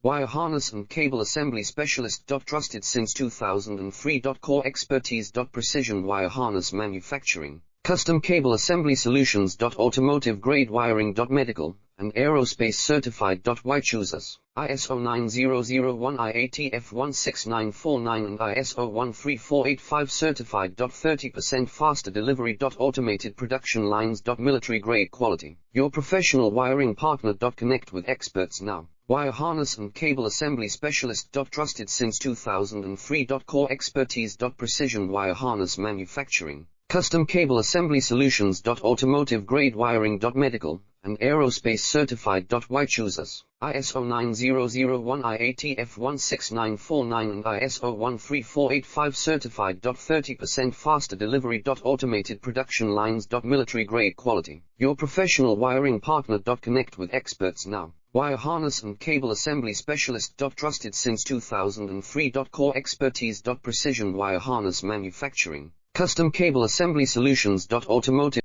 Wire harness and cable assembly specialist. Trusted since 2003. Core expertise. Precision wire harness manufacturing, custom cable assembly solutions. Automotive grade wiring. Medical and aerospace certified. Why choose us? ISO 9001 IATF 16949 and ISO 13485 certified. 30% faster delivery. Automated production lines. Military grade quality. Your professional wiring partner. Connect with experts now. Wire harness and cable assembly specialist. Trusted since 2003. Core expertise. Precision wire harness manufacturing, custom cable assembly solutions. Automotive grade wiring. Medical and aerospace certified. Why choose us? ISO 9001 IATF 16949 and ISO 13485 certified. 30% faster delivery. Automated production lines. Military grade quality. Your professional wiring partner. Connect with experts now. Wire harness and cable assembly specialist. Trusted since 2003. Core expertise. Precision wire harness manufacturing, custom cable assembly solutions. Automotive